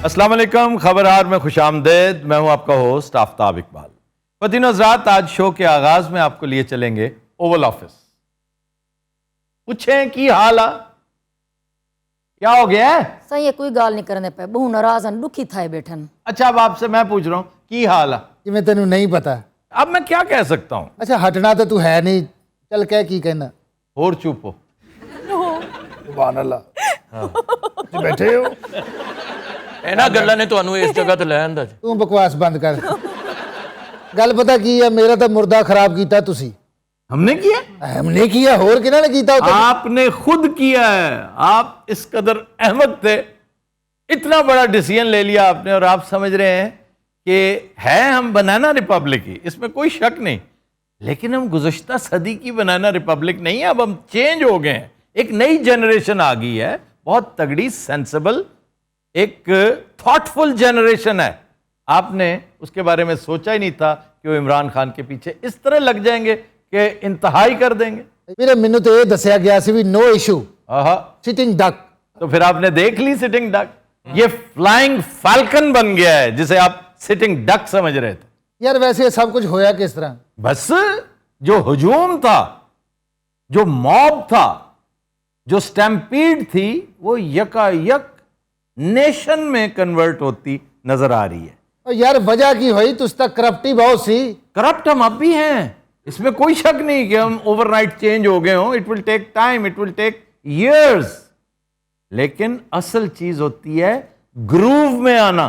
अस्सलाम वालेकुम, खबरहार में खुशामदेद। मैं हूं आपका होस्ट आफ्ताब इकबाल। ख़वातीन हज़रात, आज शो के आगाज में आपको लिए चलेंगे ओवल ऑफिस। पूछें की हाल आ, क्या हो गया है? सही है, कोई गाल नहीं करने पे बहु नाराज हैं, दुखी थाए बैठन। अच्छा, अब आपसे मैं पूछ रहा हूं की हाल आ। कि मैं तेनू नहीं पता। अब मैं क्या कह सकता हूं? अच्छा हटना तो तू है नहीं, चल कह की कहना। और चुप हो। सुभान अल्लाह। तुम बैठे हो, ਇਹਨਾਂ ਗੱਲਾਂ ਨੇ ਤੁਹਾਨੂੰ ਇਸ ਜਗ੍ਹਾ ਤੇ ਲੈ ਆਂਦਾ ਜੀ। तू बकवास बंद कर। गल पता की है, मेरा तो मुर्दा खराब किया तुसी। हमने किया? हमने किया, होर किन्हां ने कीता? आपने खुद किया है। आप इस कदर अहमद थे, इतना बड़ा डिसीजन ले लिया आपने, और आप समझ रहे हैं कि है हम बनाना रिपब्लिक ही, इसमें कोई शक नहीं। लेकिन हम गुज़श्ता सदी की बनाना रिपब्लिक नहीं है, अब हम चेंज हो गए हैं। एक नई जनरेशन आ गई है, बहुत तगड़ी, सेंसिबल, एक थॉटफुल जनरेशन है। आपने उसके बारे में सोचा ही नहीं था कि वो इमरान खान के पीछे इस तरह लग जाएंगे कि इंतहाई कर देंगे। मेरे मैनू तो ये दसिया गया सी भी नो इशू, आहा, सिटिंग डक। तो फिर आपने देख ली सिटिंग डक। ये फ्लाइंग फैल्कन बन गया है, जिसे आप सिटिंग डक समझ रहे थे। यार वैसे सब कुछ होया किस तरह? बस जो हुजूम था, जो मॉब था, जो स्टैम्पीड थी, वो यकायक नेशन में कन्वर्ट होती नजर आ रही है। और यार वजह की हुई, तुझ तक करप्टी बहुत सी। करप्ट हम अब भी हैं, इसमें कोई शक नहीं कि हम ओवरनाइट चेंज हो गए हों। It will take time, it will take years. लेकिन असल चीज होती है ग्रूव में आना,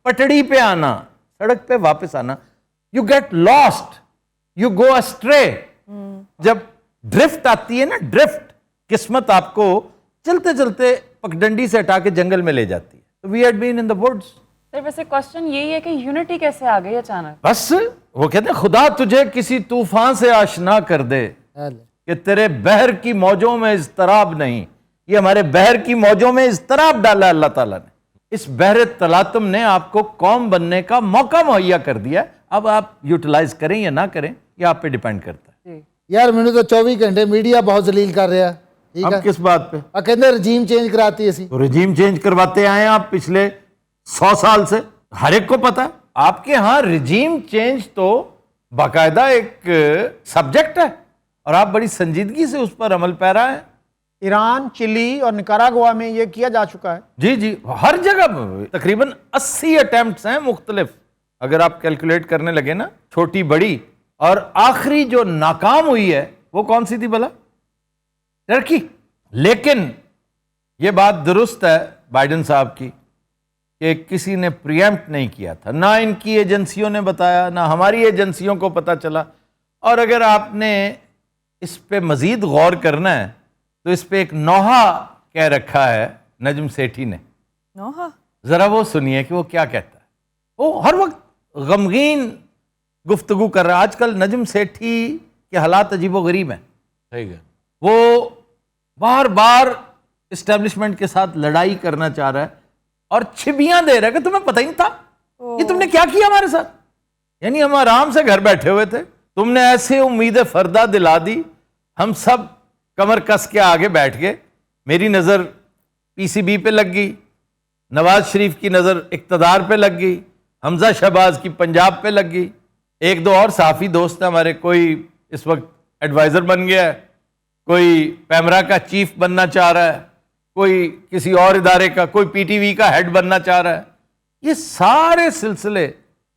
पटड़ी पे आना, सड़क पे वापस आना। You get lost, you go astray. जब ड्रिफ्ट आती है ना, ड्रिफ्ट, किस्मत आपको चलते चलते पगडंडी से हटा के जंगल में ले जाती है। तो we had been in the woods. Sir वैसे क्वेश्चन यही है कि यूनिटी कैसे आ गई अचानक? बस वो कहते हैं खुदा तुझे किसी तूफान से आशना कर दे कि तेरे बहर की मौजों में इज़्तराब नहीं। ये हमारे बहर की मौजों में इज़्तराब डाला अल्लाह ताला ने। इस बहर तलातम ने आपको कौम बनने का मौका मुहैया कर दिया। अब आप यूटिलाइज करें या ना करें, ये आप पे डिपेंड करता है। यार मैनू तो 24 घंटे मीडिया बहुत जलील कर रहा। ठीक अब है, किस बात पे? कहते रजीम चेंज कराती है। तो रजीम चेंज करवाते आए हैं आप पिछले 100 साल से, हर एक को पता है। आपके यहाँ रजीम चेंज तो बाकायदा एक सब्जेक्ट है, और आप बड़ी संजीदगी से उस पर अमल पैरा है। ईरान, चिली और निकारागुआ में ये किया जा चुका है। जी जी, हर जगह तकरीबन 80 अटेम्प्ट्स हैं मुख्तलिफ, अगर आप कैलकुलेट करने लगे ना, छोटी बड़ी। और आखिरी जो नाकाम हुई है वो कौन सी थी भला? टर्की। लेकिन ये बात दुरुस्त है बाइडेन साहब की कि किसी ने प्रीएम्प्ट नहीं किया था, ना इनकी एजेंसियों ने बताया, ना हमारी एजेंसियों को पता चला। और अगर आपने इस पे मजीद गौर करना है तो इस पे एक नोहा कह रखा है नजम सेठी ने। नोहा? जरा वो सुनिए कि वो क्या कहता है। वो हर वक्त गमगीन गुफ्तगू कर रहा है। आजकल नजम सेठी के हालात अजीबो गरीब हैं। सही है। वो बार बार इस्टेब्लिशमेंट के साथ लड़ाई करना चाह रहा है और छिबियां दे रहा है कि तुम्हें पता ही नहीं था कि तुमने क्या किया हमारे साथ। यानी हम आराम से घर बैठे हुए थे, तुमने ऐसे उम्मीदें फर्दा दिला दी, हम सब कमर कस के आगे बैठ गए। मेरी नज़र पीसीबी पे लग गई, नवाज शरीफ की नज़र इक्तदार पे लग गई, हमजा शहबाज की पंजाब पे लग गई, एक दो और साफ़ी दोस्त हैं हमारे, कोई इस वक्त एडवाइज़र बन गया है, कोई पैमरा का चीफ बनना चाह रहा है, कोई किसी और इदारे का, कोई पीटीवी का हेड बनना चाह रहा है। ये सारे सिलसिले,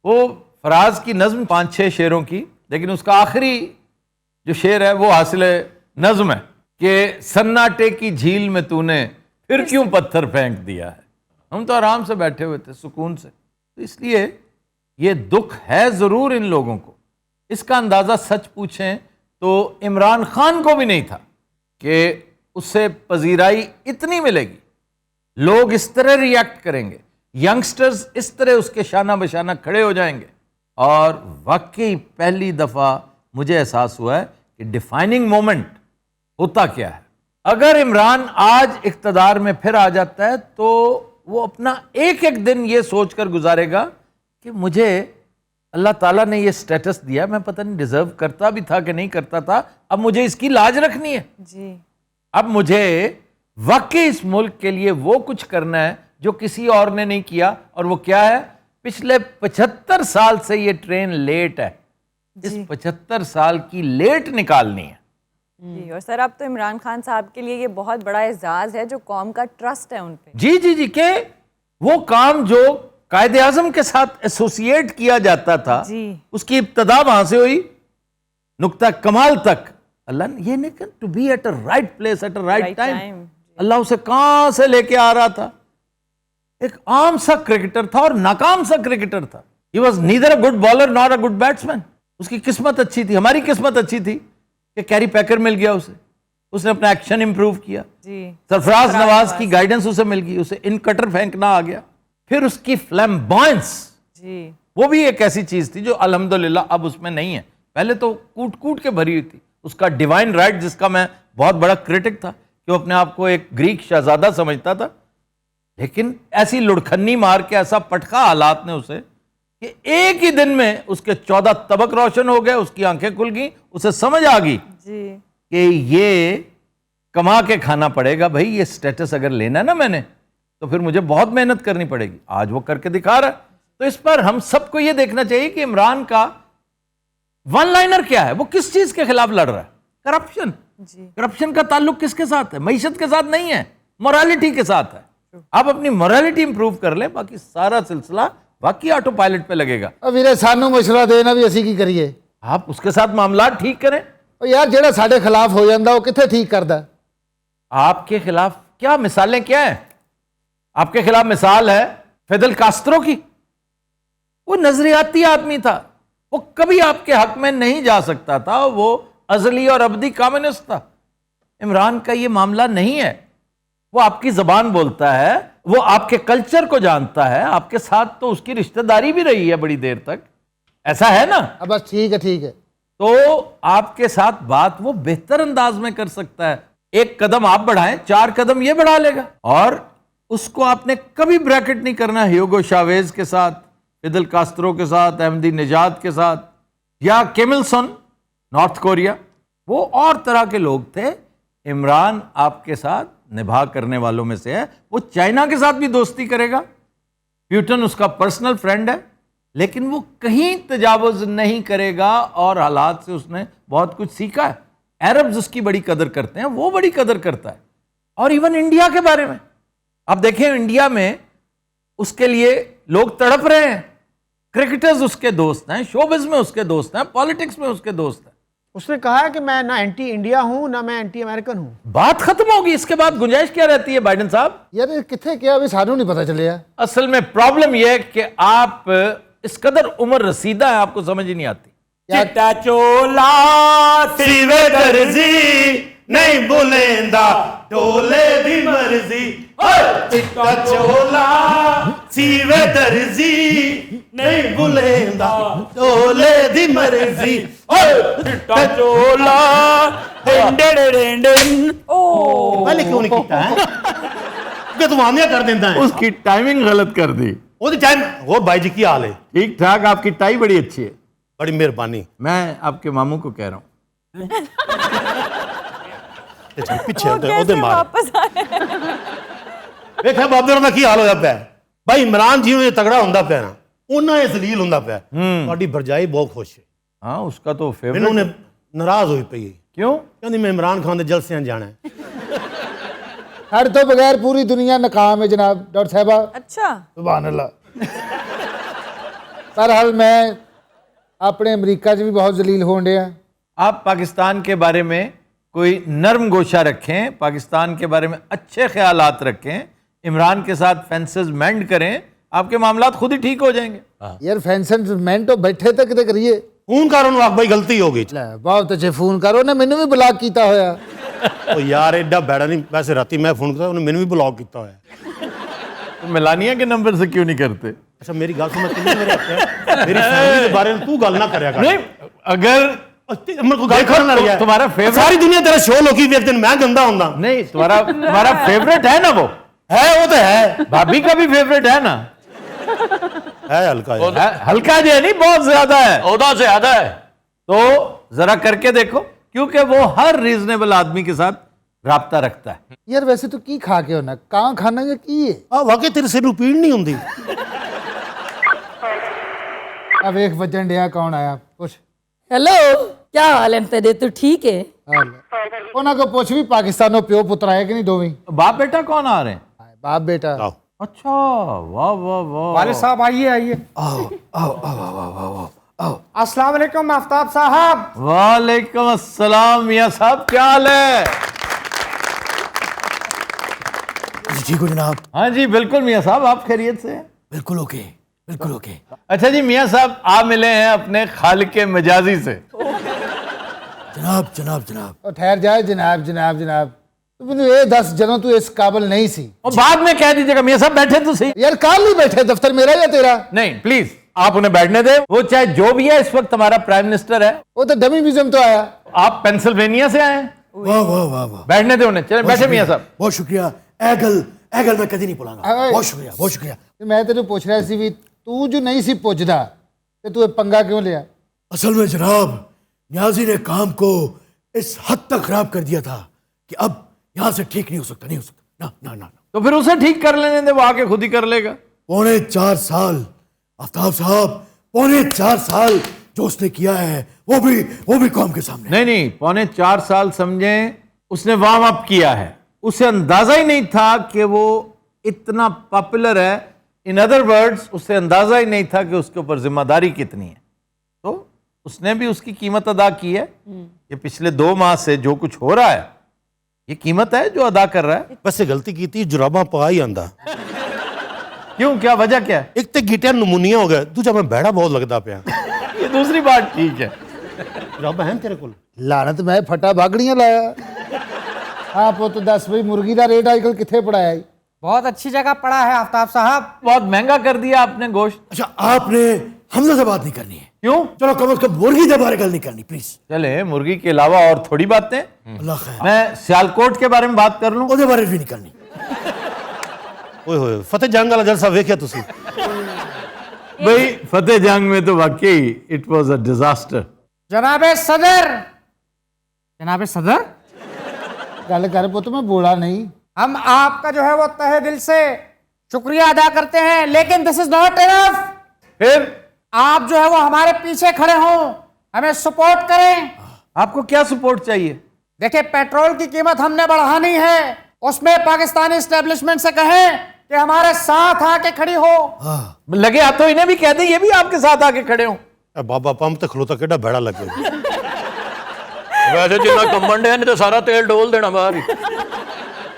वो फराज की नज़्म 5-6 शेरों की, लेकिन उसका आखिरी जो शेर है वो हासिल नज़्म है कि सन्नाटे की झील में तूने फिर क्यों पत्थर फेंक दिया है। हम तो आराम से बैठे हुए थे सुकून से। तो इसलिए ये दुख है ज़रूर इन लोगों को। इसका अंदाज़ा सच पूछें तो इमरान खान को भी नहीं था कि उससे पजीराई इतनी मिलेगी, लोग इस तरह रिएक्ट करेंगे, यंगस्टर्स इस तरह उसके शाना बशाना खड़े हो जाएंगे। और वाकई पहली दफ़ा मुझे एहसास हुआ है कि डिफाइनिंग मोमेंट होता क्या है। अगर इमरान आज इक़्तिदार में फिर आ जाता है तो वो अपना एक एक दिन ये सोचकर गुजारेगा कि मुझे अल्लाह ताला ने ये स्टेटस दिया, मैं पता नहीं डिजर्व करता भी था कि नहीं करता था, अब मुझे इसकी लाज रखनी है जी। अब मुझे वाकई इस मुल्क के लिए वो कुछ करना है जो किसी और ने नहीं किया, और वो क्या है? पिछले 75 साल से ये ट्रेन लेट है। इस 75 साल की लेट निकालनी है। जी, और सर अब तो इमरान खान साहब के लिए ये बहुत बड़ा एजाज है जो कौम का ट्रस्ट है उन पे। जी जी जी, के वो काम जो कायदे आजम के साथ एसोसिएट किया जाता था, जी। उसकी इब्तदा वहां से हुई नुक्ता कमाल तक। अल्लाह ने ये नहीं, to be at a right place at a right time. अल्लाह उसे कहां से लेके आ रहा था? एक आम सा क्रिकेटर था और नाकाम सा क्रिकेटर था। He was neither a good bowler not a good batsman. उसकी किस्मत अच्छी थी, हमारी किस्मत अच्छी थी कि कैरी पैकर मिल गया उसे, उसने अपना एक्शन इंप्रूव किया। सरफराज नवाज की गाइडेंस उसे मिल गई, उसे इन कटर फेंकना आ गया। फिर उसकी फ्लैम्बॉयंस, वो भी एक ऐसी चीज थी जो अल्हम्दुलिल्लाह अब उसमें नहीं है। पहले तो कूट कूट के भरी हुई थी। उसका डिवाइन राइट, जिसका मैं बहुत बड़ा क्रिटिक था कि वो अपने आप को एक ग्रीक शहजादा समझता था, लेकिन ऐसी लुढ़खन्नी मार के ऐसा पटका हालात ने उसे कि एक ही दिन में उसके 14 तबक रोशन हो गए, उसकी आंखें खुल गई, उसे समझ आ गई कि ये कमा के खाना पड़ेगा भाई, ये स्टेटस अगर लेना है ना मैंने, तो फिर मुझे बहुत मेहनत करनी पड़ेगी। आज वो करके दिखा रहा है। तो इस पर हम सबको ये देखना चाहिए कि इमरान का वन लाइनर क्या है, वो किस चीज के खिलाफ लड़ रहा है? करप्शन। करप्शन का ताल्लुक किसके साथ है? मईशत के साथ नहीं है, मोरालिटी के साथ है। आप अपनी मोरालिटी इंप्रूव कर ले, बाकी सारा सिलसिला बाकी ऑटो पायलट पे लगेगा। अब वीरे सानू मशवरा देना भी असी की करिए? आप उसके साथ मामला ठीक करें। और यार जेड़ा साडे खिलाफ हो जाता वो किथे ठीक करदा? आपके खिलाफ क्या मिसालें क्या है? आपके खिलाफ मिसाल है फिदेल कास्त्रो की। वो नजरियाती आदमी था, वो कभी आपके हक में नहीं जा सकता था, वो अजली और अबदी कम्युनिस्ट था। इमरान का ये मामला नहीं है। वो आपकी जबान बोलता है, वो आपके कल्चर को जानता है, आपके साथ तो उसकी रिश्तेदारी भी रही है बड़ी देर तक, ऐसा है ना? अब बस ठीक है, ठीक है। तो आपके साथ बात वो बेहतर अंदाज में कर सकता है। एक कदम आप बढ़ाएं, 4 कदम ये बढ़ा लेगा। और उसको आपने कभी ब्रैकेट नहीं करना ह्यूगो शावेज के साथ, फिदेल कास्त्रो के साथ, अहमदी निजाद के साथ, या किम इल सुंग नॉर्थ कोरिया। वो और तरह के लोग थे। इमरान आपके साथ निभा करने वालों में से है। वो चाइना के साथ भी दोस्ती करेगा, प्यूटन उसका पर्सनल फ्रेंड है, लेकिन वो कहीं तजावुज नहीं करेगा। और हालात से उसने बहुत कुछ सीखा है। अरब्स उसकी बड़ी कदर करते हैं, वो बड़ी कदर करता है। और इवन इंडिया के बारे में आप देखें, इंडिया में उसके लिए लोग तड़प रहे हैं। क्रिकेटर्स उसके दोस्त हैं, शोबिज में उसके दोस्त हैं, पॉलिटिक्स में उसके दोस्त हैं। उसने कहा है कि मैं ना एंटी इंडिया हूं ना मैं एंटी अमेरिकन हूं। बात खत्म होगी। इसके बाद गुंजाइश क्या रहती है बाइडेन साहब? यार किथे क्या अभी सानू नहीं पता चलिया। असल में प्रॉब्लम यह है कि आप इस कदर उम्र रसीदा है, आपको समझ ही नहीं आती। चिट्टा चोला सीवे दर्जी नहीं बुलेंदा टोले दी मर्जी। चिट्टा चोला सीवे दर्जी नहीं बुलेंदा टोले दी मर्जी। चिट्टा चोला पहले क्यों नहीं कीता है? कि तू आमिया कर देता है। उसकी टाइमिंग गलत कर दी। ओदी टाइम हो भाई जी की हाल है? ठीक ठाक। आपकी टाई बड़ी अच्छी है। बड़ी मेहरबानी। मैं आपके मामू को कह रहा हूं। पिछे ओदे मार वापस आए। देखा बाबे दा की हाल होया पिया भाई। इमरान जी में तगड़ा हुंदा पिया ना, उन्ना ये जलील हुंदा पिया। ਤੁਹਾਡੀ भरजाई बहुत खुश है। हाँ, उसका तो फेवरेट। मैनू ने नाराज हुई पई। क्यों? कहंदी मैं इमरान खान दे जलसियां जाना है। हर तो बगैर पूरी दुनिया नाकाम है जनाब डॉक्टर साहबा। अच्छा, सुभान अल्लाह। बहरहाल मैं अपने अमरीका च भी बहुत जलील होने दिया। आप पाकिस्तान के बारे में कोई नरम गोशा रखें, पाकिस्तान के बारे में अच्छे ख्यालात रखें, इमरान के साथ फेंसेस मेंड करें, आपके मामलात खुद ही ठीक हो जाएंगे। यार फेंसेस मेंड तो बैठे तक ते करिए। फोन कर उन्होंने आख भाई गलती हो गई। बहुत अच्छे फोन करो ने मैनू भी ब्लॉक किया होया। ओ यार एडा बैड़ा नहीं। वैसे राती मैं फोन किया उन्होंने मैनू भी ब्लॉक किया होया। तो मिलानिया के नंबर से क्यों नहीं करते? अच्छा मेरी गल सुन, मेरी फैमिली के बारे में तू गल ना करया कर। नहीं, अगर तुम्हारा फेवरेट, सारी दुनिया तेरा शो लोकी एक दिन मैं गंदा होंदा। नहीं, तुम्हारा फेवरेट है ना? वो तो है। भाभी का भी फेवरेट है ना? है हल्का है। हल्का जो है नहीं, बहुत ज्यादा है। ओदा से ज्यादा है। तो जरा करके देखो, क्योंकि वो हर रीजनेबल आदमी के साथ राब्ता रखता है। यार वैसे तो की खा के होना कहाँ खाना या की है ਆ ਵਾਕਈ ਤੇਰੇ ਸਿਰ ਨੂੰ ਪੀੜ ਨਹੀਂ ਹੁੰਦੀ अब एक वजन डिया कौन आया पुछ हेलो क्या हाल है तेरे तू ठीक है ਉਹਨਾਂ ਕੋ ਪੁੱਛ ਵੀ ਪਾਕਿਸਤਾਨੋਂ ਪਿਓ ਪੁੱਤਰ ਆਏ ਕਿ ਨਹੀਂ ਦੋਵੇਂ बाप बेटा कौन आ रहे हैं? बाप बेटा ਆਓ अच्छा, वाह वाह वाह। वाले साहब आइए आइए अस्सलाम वालेकुम आफ्ताब साहब। वालेकुम अस्सलाम मियां साहब, क्या हाल है? ठीक हो जनाब? हाँ जी बिल्कुल मियां साहब, आप खैरियत से हैं? बिल्कुल ओके, बिल्कुल ओके। अच्छा जी मियां साहब, आप मिले हैं अपने खालिक मजाजी से। जनाब जनाब जनाब ਉਹ ਠਹਿਰ ਜਾਏ ਜਨਾਬ ਜਨਾਬ ਜਨਾਬ ਤੂੰ ਮੈਨੂੰ ਇਹ ਦੱਸ ਜਦੋਂ ਤੂੰ ਇਸ ਕਾਬਿਲ ਨਹੀਂ ਸੀ और बाद में कह दीजिएगा मियां साहब बैठे तो सही। यार काल नहीं बैठे दफ्तर मेरा या तेरा नहीं प्लीज आप उन्हें बैठने दें, वो चाहे जो भी है इस वक्त हमारा प्राइम मिनिस्टर है। वो तो डमी म्यूजियम तो आया आप पेंसिल्वेनिया से आए हैं, वाह वाह वाह वाह, बैठने दें उन्हें, चले बैठे मियां साहब। बहुत शुक्रिया। एगल मैं कभी नहीं भुलाऊंगा। बहुत शुक्रिया बहुत शुक्रिया। ਤੇ ਮੈਂ ਤੈਨੂੰ ਪੁੱਛ ਰਿਹਾ ਸੀ ਵੀ ਤੂੰ ਜੋ ਨਹੀਂ ਸੀ ਪੁੱਛਦਾ ਤੇ ਤੂੰ ਇਹ ਪੰਗਾ ਕਿਉਂ ਲਿਆ असल में जनाब न्याजी ने काम को इस हद तक खराब कर दिया था कि अब यहाँ से ठीक नहीं हो सकता, नहीं हो सकता। ना ना ना, ना। तो फिर उसे ठीक कर लेने दे, वो आके खुद ही कर लेगा। 4.5 साल आफ्ताब साहब, 4.5 साल जो उसने किया है वो भी कौम के सामने। नहीं नहीं, 4.5 साल समझे उसने वार्म अप किया है, उसे अंदाजा ही नहीं था कि वो इतना पॉपुलर है। इन अदर वर्ड्स उसे अंदाजा ही नहीं था कि उसके ऊपर जिम्मेदारी कितनी है, तो उसने भी उसकी कीमत अदा की है। ये पिछले 2 माह से जो कुछ हो रहा है ये कीमत है जो अदा कर रहा है। ਵੈਸੇ ਗਲਤੀ ਕੀਤੀ ਜੁਰਾਬਾਂ ਪਾ ਹੀ ਆਂਦਾ क्यों, क्या वजह क्या है? ਇੱਕ ਤੇ ਗਿੱਟਿਆਂ ਨਮੂਨੀਆ ਹੋ ਗਿਆ, ਦੂਜਾ ਮੈਂ ਬਹਿੜਾ ਬਹੁਤ ਲੱਗਦਾ ਪਿਆ। ये दूसरी बात ठीक है। ਜੁਰਾਬਾਂ हैं तेरे ਕੋਲ? ਲਾਨਤ ਮੈਂ ਫਟਾ ਬਾਗੜੀਆਂ ਲਾਇਆ ਹਾਂ ਪੁੱਤ ਦੱਸ ਬਈ ਮੁਰਗੀ ਦਾ ਰੇਟ ਅੱਜਕੱਲ ਕਿੱਥੇ ਪੜਾਇਆ ਈ बहुत अच्छी जगह पड़ा है आफ्ताब साहब। बहुत महंगा कर दिया आपने गोश्त। अच्छा आपने हमजा से बात नहीं करनी है? क्यों? चलो कम से कम मुर्गी के बारे में गल नहीं करनी प्लीज। चले मुर्गी के अलावा और थोड़ी बातें। अल्लाह खैर, मैं सियालकोट के बारे में बात कर लूं। ਉਹਦੇ ਬਾਰੇ ਵੀ ਨਹੀਂ ਕਰਨੀ। ਓਏ ਹੋਏ ਫਤਿਹ ਜੰਗ ਵਾਲਾ ਜਲਸਾ ਵੇਖਿਆ ਤੁਸੀਂ? भाई फतेह जंग में तो वाकई इट वाज अ डिजास्टर। जनाबे सदर ਗੱਲ ਕਰ ਪੁੱਤ ਮੈਂ ਬੋਲਾ ਨਹੀਂ हम आपका जो है वो तहे दिल से शुक्रिया अदा करते हैं, लेकिन दिस इज नॉट इनफ। फिर आप जो है वो हमारे पीछे खड़े हों, हमें सपोर्ट करें। आपको क्या सपोर्ट चाहिए? देखिए पेट्रोल की कीमत हमने बढ़ानी है, उसमें पाकिस्तानी एस्टेब्लिशमेंट से कहें कि हमारे साथ आके खड़ी हो। लगे हाथों इन्हें भी कह दें ये भी आपके साथ आके खड़े हो। ਇਹ ਬਾਬਾ ਪੰਪ ਤੇ ਖਲੋਤਾ ਕਿੱਡਾ ਬਹਿੜਾ ਲੱਗੇ ਵੈਸੇ ਜਿੰਨਾ ਕੰਬਣ ਡਿਆ ਨੇ ਤੇ ਸਾਰਾ ਤੇਲ ਡੋਲ ਦੇਣਾ ਬਾਹਰ ਹੀ।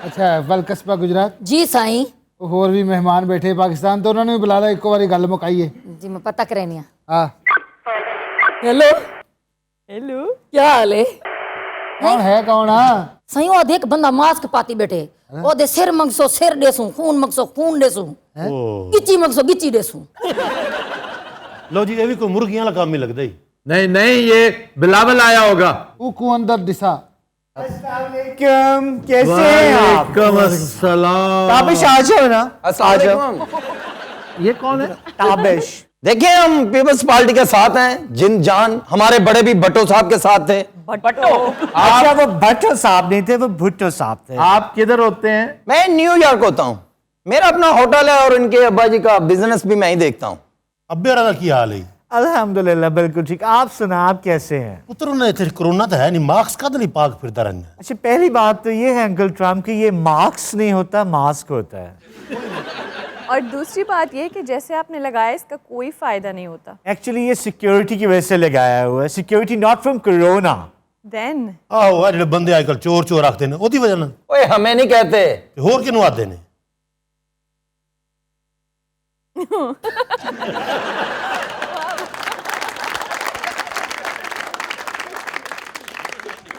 ਅੱਛਾ ਵੱਲ ਕਸਬਾ ਗੁਜਰਾਤ जी साईं ਹੋਰ ਵੀ ਮਹਿਮਾਨ ਬੈਠੇ ਪਾਕਿਸਤਾਨ ਤੋਂ ਉਹਨਾਂ ਨੂੰ ਵੀ ਬੁਲਾ ਲੈ ਇੱਕੋ ਵਾਰੀ ਗੱਲ ਮੁਕਾਈਏ जी मैं पता करें ਆ हेलो हेलो क्या हाल है ਕੌਣ ਹੈ ਕੌਣ ਆ सही वो देख बंदा मास्क पाती बैठे ओ दे सिर मंगसो सिर देसू खून मंगसो खून देसू गिच्ची मंगसो गिच्ची देसू। ਲੋ ਜੀ ਇਹ ਵੀ ਕੋਈ ਮੁਰਗੀਆਂ ਵਾਲਾ ਕੰਮ ਹੀ ਲੱਗਦਾ ਹੀ। नहीं नहीं, ये बिलावल आया होगा। ਉਕੂ ਅੰਦਰ ਦਿਸਾ कैसे वालेकुम अस्सलाम। ताबिश आज हो ना? ये कौन है? ताबिश देखिए हम पीपल्स पार्टी के साथ हैं, जिन जान हमारे बड़े भी भट्टो साहब के साथ थे। अच्छा वो भट्टो साहब नहीं थे, वो भुट्टो साहब थे। आप किधर होते हैं? मैं न्यूयॉर्क होता हूँ, मेरा अपना होटल है और इनके अब्बा जी का बिजनेस भी मैं ही देखता हूँ। ਅੱਬੇ ਹੋਰਾਂ ਦਾ ਕੀ ਹਾਲ ਹੈ? अल्हम्दुलिल्लाह बिल्कुल ठीक। आप सुना आप कैसे हैं? ਪੁੱਤਰ ਉਹਨਾਂ ਇੱਥੇ ਕਰੋਨਾ ਤਾਂ ਹੈ ਨਹੀਂ, ਮਾਸਕ ਕਦ ਲਈ ਪਾਕ ਫਿਰਦਾ ਰਹਿੰਦਾ। अच्छा पहली बात तो ये है अंकल ट्रम्प कि ये मास्क नहीं होता, मास्क होता है। और दूसरी बात ये कि जैसे आपने लगाया इसका कोई फायदा नहीं होता। एक्चुअली ये सिक्योरिटी की वजह से लगाया हुआ है, security not from corona. Then ਆਹੋ ਆ ਜਿਹੜੇ ਬੰਦੇ ਅੱਜ ਕੱਲ ਚੋਰ ਰੱਖਦੇ ਨੇ ਉਹਦੀ ਵਜ੍ਹਾ ਨਾਲ। ओए हमें नहीं कहते। ਤੇ ਹੋਰ ਕਿਹਨੂੰ ਆਦੇ ਨੇ?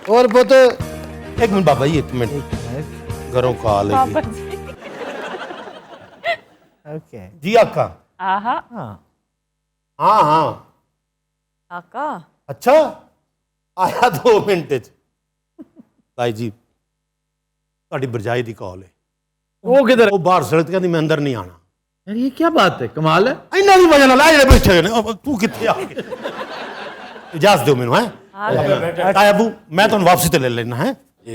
ਹੋਰ ਪੁੱਤ एक मिनट बाबा जी, एक मिनट घरों कॉल है पापा जी। ओके जी आका। आहा, हाँ हाँ आका अच्छा आया 2 ਮਿੰਟ ਚ। ਭਾਈ ਜੀ ਤੁਹਾਡੀ ਬਰਜਾਈ ਦੀ ਕਾਲ ਹੈ। वो किधर ਉਹ ਬਾਹਰ ਸੜਕ ਕਹਿੰਦੀ ਮੈਂ ਅੰਦਰ ਨਹੀਂ ਆਣਾ। है? ये क्या बात है, कमाल है। ਇਹਨਾਂ ਦੀ ਵਜ੍ਹਾ ਨਾਲ ਆ ਜਿਹੜੇ ਬੈਠੇ ਹੋਏ ਨੇ ਤੂੰ ਕਿੱਥੇ ਆ ਕੇ ਇਜਾਜ਼ਤ ਦਿਓ ਮੈਨੂੰ ਹੈ। ਤਾਇਆ ਬੂ ਮੈਂ ਤੁਹਾਨੂੰ ਵਾਪਸੀ ਤੇ ਲੈ ਲੈਣਾ ਹੈ।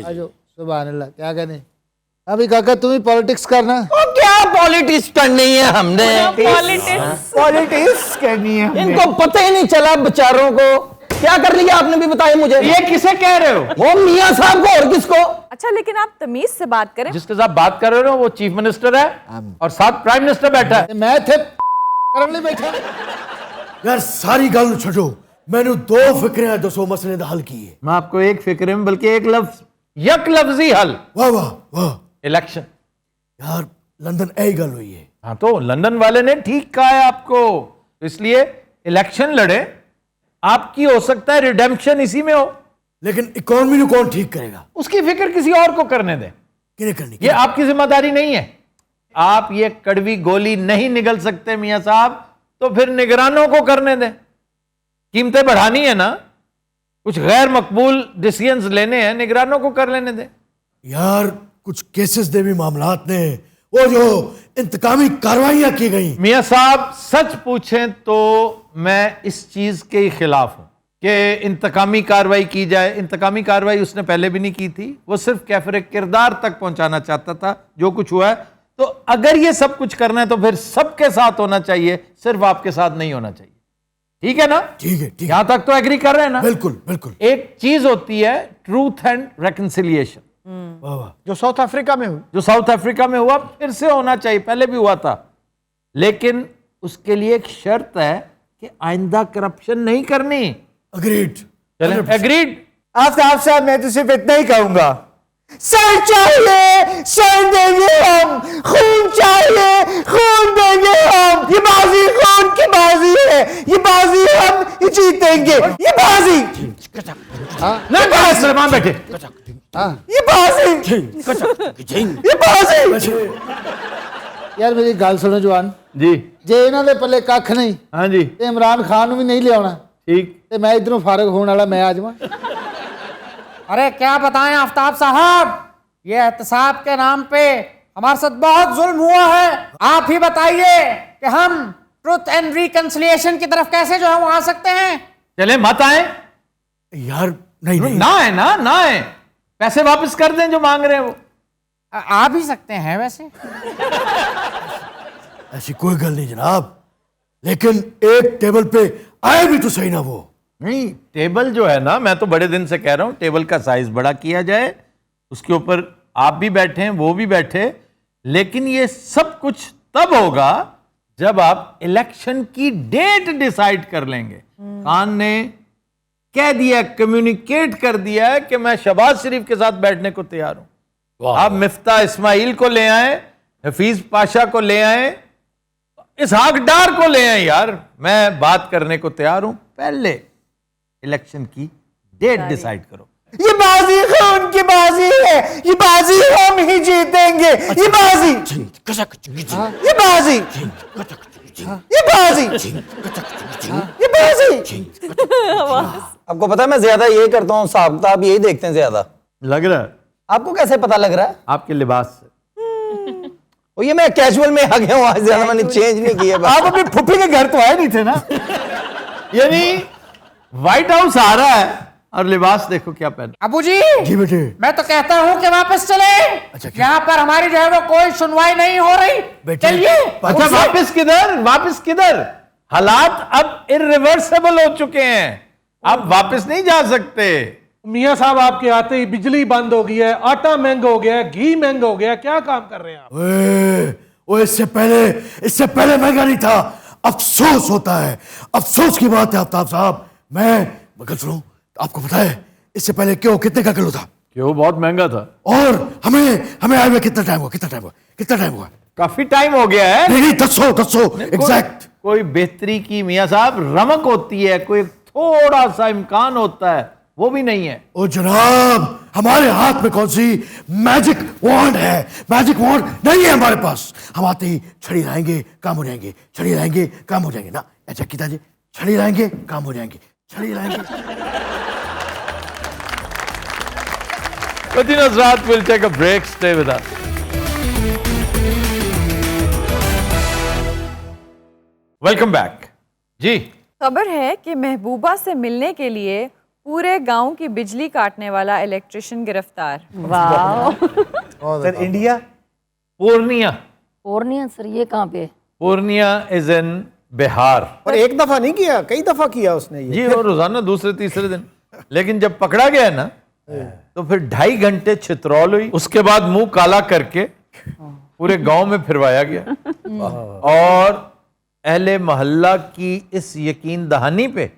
ਆਜੋ सुभान अल्लाह, क्या कहने। अभी काका तुम ही पॉलिटिक्स करना। ओ क्या पॉलिटिक्स करनी है हमने, पॉलिटिक्स करनी है। इनको पता ही नहीं चला बेचारों को। क्या कर लिया आपने भी बताया मुझे। ये किसे कह रहे हो? वो मियां साहब को, और किसको? अच्छा लेकिन आप तमीज से बात करें। जिसके साथ बात कर रहे हो वो चीफ मिनिस्टर है और साथ प्राइम मिनिस्टर बैठा है। मैं थे करने बैठा। यार सारी गल छोड़ो, मैंने दो फिक्रे दसो मसले दा हल किए। मैं आपको एक फिक्र में बल्कि एक लफ्ज, यक लफ्जी हल। वाह वाह वाह। इलेक्शन। यार लंदन यही गल हुई है। हाँ तो लंदन वाले ने ठीक कहा है आपको, इसलिए इलेक्शन लड़े। आपकी हो सकता है रिडेम्पशन इसी में हो, लेकिन इकोनॉमी को कौन ठीक करेगा? उसकी फिक्र किसी और को करने दें। किने करनी? ये आपकी जिम्मेदारी नहीं है। आप ये कड़वी गोली नहीं निगल सकते मियां साहब, तो फिर निगरानों को करने दें। कीमतें बढ़ानी है ना, कुछ गैर मकबूल डिसीजंस लेने हैं, निगरानों को कर लेने दें। यार कुछ केसेस दे भी मामलात ने वो जो इंतकामी कार्रवाइयां की गई। मियां साहब सच पूछें तो मैं इस चीज के खिलाफ हूं कि इंतकामी कार्रवाई की जाए। इंतकामी कार्रवाई उसने पहले भी नहीं की थी, वो सिर्फ कैफरे किरदार तक पहुंचाना चाहता था। जो कुछ हुआ है, तो अगर ये सब कुछ करना है तो फिर सबके साथ होना चाहिए, सिर्फ आपके साथ नहीं होना चाहिए। ठीक है ना? ठीक है, ठीक है। यहां तक तो एग्री कर रहे हैं ना? बिल्कुल बिल्कुल। एक चीज होती है ट्रूथ एंड रेकन्सिलिएशन, वाह वाह। जो साउथ अफ्रीका में हुई, जो साउथ अफ्रीका में हुआ, फिर से होना चाहिए, पहले भी हुआ था। लेकिन उसके लिए एक शर्त है कि आइंदा करप्शन नहीं करनी। अग्रीड। चलें, एग्रीड। आफ्ताब साहब मैं तो सिर्फ इतना ही कहूंगा, सर चाहिए सर देंगे हम, खून चाहिए खून देंगे हम। ये बाजी खून की बाजी है, ये बाजी हम ही जीतेंगे। ये बाजी सलमान बैठे। ये बाजी ये बाजी। यार मेरी गल सुनो जवान जी। जे इन्हां दे पल्ले कख नहीं हाँ जी। ते इमरान खान नूं भी नहीं लियाउणा, ठीक। ते मैं इधरों फारग होने वाला मैं आ जावां। अरे क्या बताएं आफ्ताब साहब, ये एहतसाब के नाम पे हमारे साथ बहुत जुल्म हुआ है। आप ही बताइए कि हम ट्रुथ एंड रिकंसिलिएशन की तरफ कैसे जो है वो आ सकते हैं। चले मत आए यार नहीं नहीं। ना है ना है, पैसे वापस कर दें जो मांग रहे हैं वो। आ भी सकते हैं वैसे। ऐसी कोई गल नहीं जनाब, लेकिन एक टेबल पे आए भी तो सही ना। वो नहीं, टेबल जो है ना, मैं तो बड़े दिन से कह रहा हूं टेबल का साइज बड़ा किया जाए, उसके ऊपर आप भी बैठे हैं, वो भी बैठे। लेकिन ये सब कुछ तब होगा जब आप इलेक्शन की डेट डिसाइड कर लेंगे। खान ने कह दिया, कम्युनिकेट कर दिया है कि मैं शहबाज शरीफ के साथ बैठने को तैयार हूं। आप मिफ्ता इस्माइल को ले आए, हफीज पाशा को ले आए, इसहाक डार को ले आए। यार मैं बात करने को तैयार हूं, पहले इलेक्शन की डेट डिसाइड करो। ये बाजी खून की बाजी है, ये बाजी हम ही जीतेंगे। ये बाजी ये बाजी ये बाजी ये बाजी। आपको पता है मैं ज्यादा ये करता हूँ, हिसाब किताब यही देखते हैं ज्यादा। लग रहा है आपको कैसे पता लग रहा है? आपके लिबास से। वो ये मैं कैजुअल में आ गया हूँ, आज ज्यादा मैंने चेंज नहीं किया। आप अपनी फुप्पी के घर तो आए नहीं थे ना। यानी व्हाइट हाउस आ रहा है और लिबास देखो क्या पहना। अबू जी जी बेटे। मैं तो कहता हूँ कि वापस चले। यहाँ पर हमारी जो है वो कोई सुनवाई नहीं हो रही। बेटे, चलिए। अच्छा वापस किधर? वापस किधर? हालात अब इरिवर्सिबल हो चुके हैं, आप वापस नहीं जा सकते। मियां साहब आपके आते ही बिजली बंद हो गई है, आटा महंगा हो गया है, घी महंगा हो गया है, क्या काम कर रहे हैं आप? ओए इससे पहले महंगा नहीं था। अफसोस होता है, अफसोस की बात है आफ्ताब साहब। मैं मगर सुनो, आपको पता है इससे पहले क्यों कितने का किलो था? क्यों बहुत महंगा था। और हमें आए हुए कितना टाइम हुआ? काफी टाइम हो गया है। नहीं 10 एग्जैक्ट। कोई बेहतरी की मियां साहब रमक होती है, कोई थोड़ा सा इम्कान होता है, वो भी नहीं है। ओ जनाब, हमारे हाथ में कौन सी मैजिक वॉन्ड है? मैजिक वॉन्ड नहीं है हमारे पास। हम आते ही छड़ी लाएंगे, काम हो जाएंगे, छड़ी लाएंगे, काम हो जाएंगे ना। अच्छा किता जी, छड़ी लाएंगे, काम हो जाएंगे, छड़ी लाएंगे। Continue Azrat, we'll take a break. Stay with us. Welcome back. जी। खबर है कि महबूबा से मिलने के लिए पूरे गांव की बिजली काटने वाला इलेक्ट्रिशियन गिरफ्तार। वाह। Sir India. Purnia. Purnia sir, ये कहाँ पे? Purnia is in Bihar. और एक दफा नहीं किया, कई दफा किया उसने ये। जी, वो रोजाना दूसरे तीसरे दिन। लेकिन जब पकड़ा गया ना तो फिर 2.5 घंटे छितरौल हुई, उसके बाद मुंह काला करके पूरे गांव में फिरवाया गया और अहले मोहल्ला की इस यकीन दहानी पे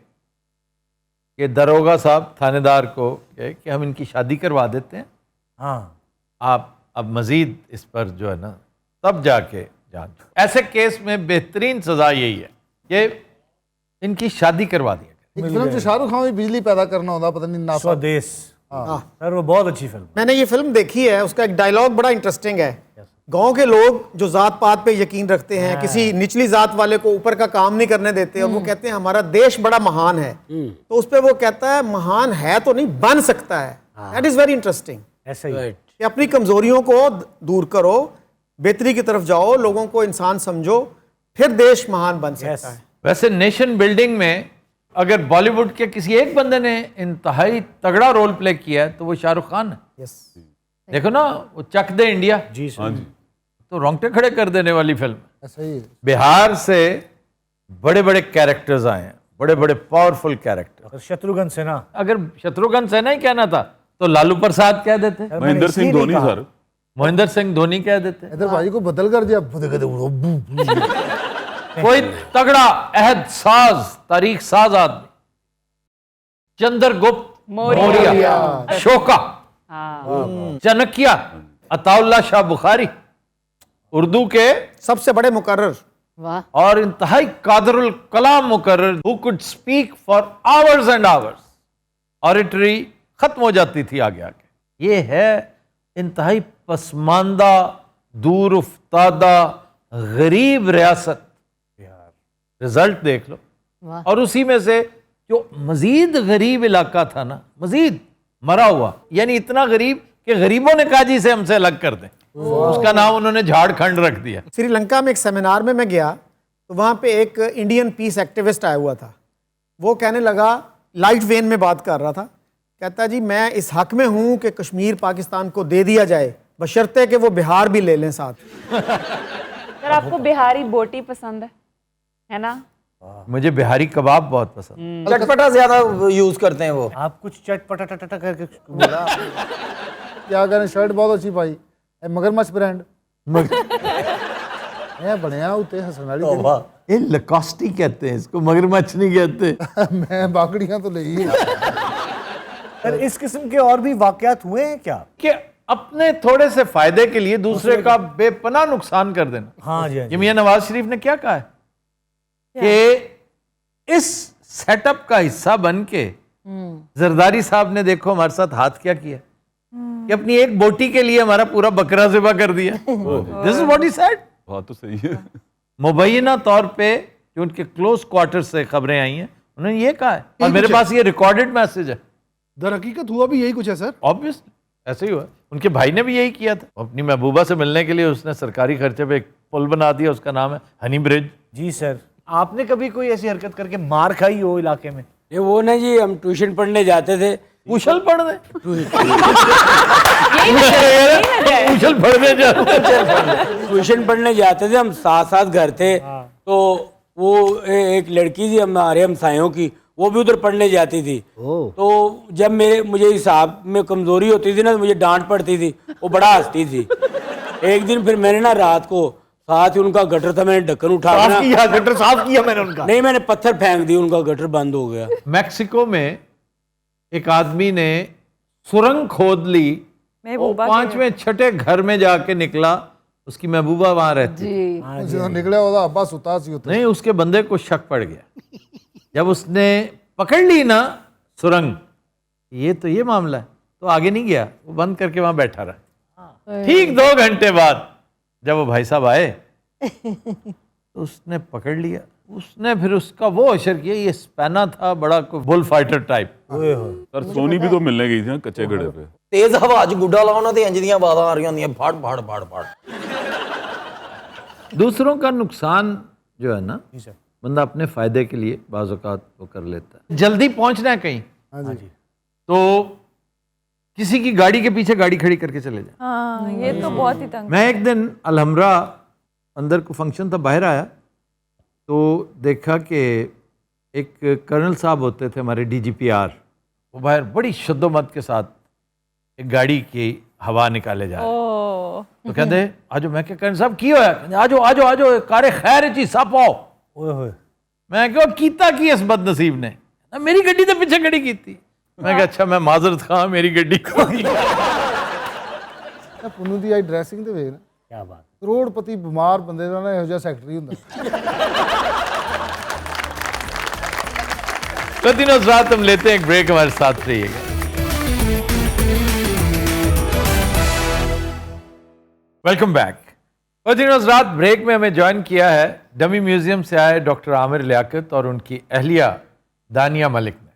कि दरोगा साहब थानेदार को कहे कि हम इनकी शादी करवा देते हैं, हाँ आप अब मजीद इस पर जो है ना तब जाके जांच। ऐसे केस में बेहतरीन सजा यही है कि इनकी शादी करवा दी। एक फिल्म से शाहरुख खान भी बिजली पैदा करना होता, पता नहीं ना। स्वदेश। सर वो बहुत अच्छी फिल्म। मैंने ये फिल्म देखी है, उसका एक डायलॉग बड़ा इंटरेस्टिंग है। गांव के लोग जो जात पात पे यकीन रखते हैं, किसी निचली जात वाले को ऊपर का काम नहीं करने देते, और वो कहते हैं हमारा देश बड़ा महान है, तो उस पर वो कहता है महान है तो नहीं, बन सकता है। That is very interesting. ऐसा ही कि अपनी कमजोरियों को दूर करो, बेहतरी की तरफ जाओ, लोगों को इंसान समझो, फिर देश महान बन सकता है। वैसे नेशन बिल्डिंग में अगर बॉलीवुड के किसी एक बंदे ने इंतहाई तगड़ा रोल प्ले किया है तो वो शाहरुख खान है। यस। देखो ना, वो चक दे इंडिया। जी सर। तो रोंगटे खड़े कर देने वाली फिल्म। ऐसा ही है। बिहार से बड़े बड़े कैरेक्टर्स आए हैं, बड़े बड़े पावरफुल कैरेक्टर। शत्रुघ्न सिन्हा। अगर शत्रुघ्न सिन्हा ही कहना था तो लालू प्रसाद कह देते, महेंद्र सिंह धोनी सर, महेंद्र सिंह धोनी कह देते, इधर भाई को बदल कर दिया। कोई तगड़ा अहद साज, तारीख साज आदमी, चंद्रगुप्त मौर्य, अशोका, चाणक्य, अताउल्ला शाह बुखारी, उर्दू के सबसे बड़े मुकर्रर। वाह। और इंतहाई कादरुल कलाम मुकर्रर, who could speak for hours and hours. Oratory खत्म हो जाती थी आगे आगे। ये है इंतहाई पसमानदा, दूर उफ्तादा, गरीब रियासत। रिजल्ट देख लो। और उसी में से जो मजीद गरीब इलाका था ना, मजीद मरा हुआ, यानी इतना गरीब कि गरीबों ने कहा जी से हमसे अलग कर दें, उसका नाम उन्होंने झारखंड रख दिया। श्रीलंका में एक सेमिनार में मैं गया तो वहाँ पे एक इंडियन पीस एक्टिविस्ट आया हुआ था। वो कहने लगा, लाइट वेन में बात कर रहा था, कहता जी मैं इस हक में हूँ कि कश्मीर पाकिस्तान को दे दिया जाए, बशर्ते कि वो बिहार भी ले लें साथ। सर आपको बिहारी बोटी पसंद है ना? मुझे बिहारी कबाब बहुत पसंद। चटपटा ज्यादा यूज करते हैं वो। आप कुछ चटपटा टटा करके बोला। क्या करें, शर्ट बहुत अच्छी पाई, मगरमच्छ ब्रांड बढ़िया होते हसन वाली। ये लकोस्टी कहते हैं इसको, मगरमच्छ नहीं कहते। मैं बाकड़ियां तो ले ही। सर इस किस्म के और भी वाकयात हुए हैं क्या? कि अपने थोड़े से फायदे के लिए दूसरे का बेपनाह नुकसान कर देना। हाँ जी। ये मियां नवाज शरीफ ने क्या कहा है कि इस सेटअप का हिस्सा बन के जरदारी साहब ने देखो हमारे साथ हाथ क्या किया, कि अपनी एक बोटी के लिए हमारा पूरा बकरा ज़िबा कर दिया। This is what he said. बात तो सही है। मुबैना तौर पे जो उनके क्लोज क्वार्टर से खबरें आई हैं, उन्होंने ये कहा है, और मेरे पास ये रिकॉर्डेड मैसेज है। दर हकीकत हुआ भी यही कुछ है सर। ऑब्वियस ऐसे ही हुआ। उनके भाई ने भी यही किया था। अपनी महबूबा से मिलने के लिए उसने सरकारी खर्चे पे एक पुल बना दिया, उसका नाम है हनी ब्रिज। जी सर। आपने कभी कोई ऐसी हरकत करके मार खाई हो इलाके में? ये वो ना जी, हम ट्यूशन पढ़ने जाते थे। कुशल पढ़ने कुशल पढ़ने ट्यूशन पढ़ने जाते थे, हम साथ साथ घर थे। तो वो एक लड़की थी हमारे हमसायों की, वो भी उधर पढ़ने जाती थी। तो जब मुझे हिसाब में कमजोरी होती थी ना, तो मुझे डांट पड़ती थी, वो बड़ा हंसती थी। एक दिन फिर मैंने ना रात को, साथ ही उनका गटर था, मैंने ढक्कन उठा गटर साफ किया मैंने उनका। नहीं, मैंने पत्थर फेंक दिया, उनका गटर बंद हो गया। मैक्सिको में एक आदमी ने सुरंग खोद ली, वो 5वें 6ठे घर में जाके निकला, उसकी महबूबा वहां रहती। निकला होता अब्बास उतास ही होता। नहीं, उसके बंदे को शक पड़ गया। जब उसने पकड़ ली ना सुरंग, ये मामला है, तो आगे नहीं गया, वो बंद करके वहां बैठा रहा। ठीक 2 घंटे बाद जब वो भाई साहब आए तो उसने पकड़ लिया। उसने फिर उसका वो अशर किया, ये स्पैना था बड़ा, कोई बुल फाइटर टाइप। सर सोनी भी तो मिलने गई थी ना कच्चे गड़े पे। तेज हवा च गुड्डा लाओ ना, तो इंज दियां आवाज़ां आ रही होंदियां, फाड़ फाड़ फाड़ फाड़। दूसरों का नुकसान जो है ना, बंदा अपने फायदे के लिए बाज़ औक़ात वो कर लेता है। जल्दी पहुंचना है कहीं, तो किसी की गाड़ी के पीछे गाड़ी खड़ी करके चले जाए। हाँ, ये तो बहुत ही तंग। मैं एक दिन अलहमरा अंदर को फंक्शन था, बाहर आया तो देखा कि एक कर्नल साहब होते थे हमारे DGPR, वो बाहर बड़ी शुद्धोमत के साथ एक गाड़ी की हवा निकाले जा रहे। तो कहते आजो, मैं क्या कर्नल साहब की होया, आजो आजो आजो कारे खैर ची सब आओ। मैं क्यों कीता की इस बदनसीब ने, मेरी गड्डी तो पीछे खड़ी की थी। मैं कहा अच्छा मैं माजरत खां, मेरी गड्डी को पुनू दी आई ड्रेसिंग ते वेख ना, क्या बात, करोड़पति बीमार बंदे दा ना ਇਹੋ ਜਿਹਾ ਸੈਕਟਰੀ ਹੁੰਦਾ। कंटिन्यूअस रात हम लेते हैं एक ब्रेक, हमारे साथ रहिएगा। Welcome back. कंटिन्यूअस रात ब्रेक में हमें ज्वाइन किया है डमी म्यूजियम से आए डॉक्टर आमिर लियाकत और उनकी अहलिया दानिया मलिक ने,